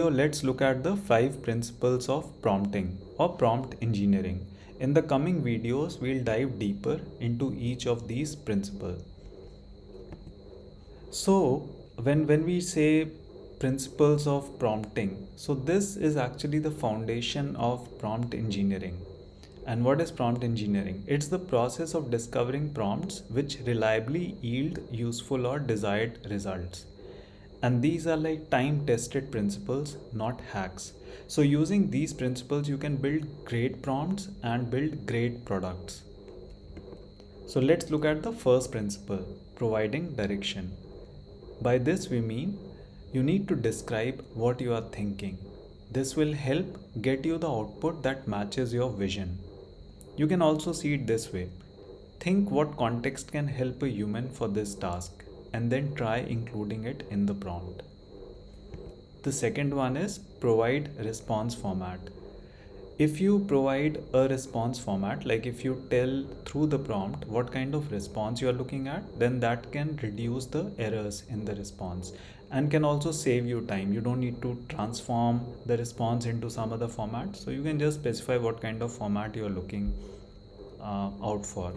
So let's look at the 5 principles of prompting or prompt engineering. In the coming videos, we'll dive deeper into each of these principles. So when we say principles of prompting, so this is actually the foundation of prompt engineering. And what is prompt engineering? It's the process of discovering prompts which reliably yield useful or desired results. And these are like time tested principles, not hacks. So using these principles, you can build great prompts and build great products. So let's look at the first principle, providing direction. By this we mean you need to describe what you are thinking. This will help get you the output that matches your vision. You can also see it this way. Think what context can help a human for this task and then try including it in the prompt. The second one is provide response format. If you provide a response format, like if you tell through the prompt what kind of response you are looking at, then that can reduce the errors in the response and can also save you time. You don't need to transform the response into some other format. So you can just specify what kind of format you are looking out for.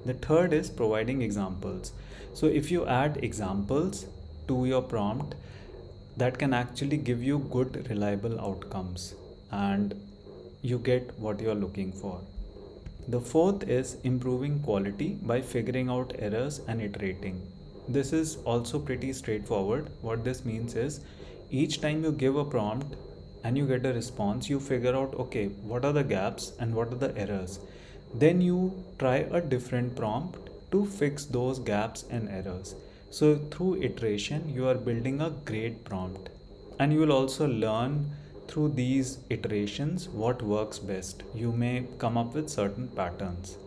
The third is providing examples. So if you add examples to your prompt, that can actually give you good reliable outcomes and you get what you are looking for. The fourth is improving quality by figuring out errors and iterating. This is also pretty straightforward. What this means is each time you give a prompt and you get a response, you figure out, okay, what are the gaps and what are the errors. Then you try a different prompt to fix those gaps and errors. So through iteration, you are building a great prompt, and you will also learn through these iterations what works best. You may come up with certain patterns.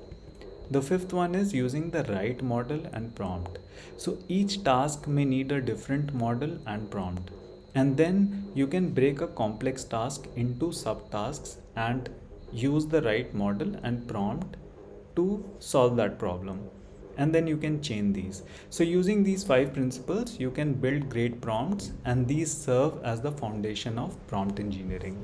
The fifth one is using the right model and prompt. So each task may need a different model and prompt. And then you can break a complex task into subtasks and use the right model and prompt to solve that problem. And then you can chain these. So using these 5 principles, you can build great prompts, and these serve as the foundation of prompt engineering.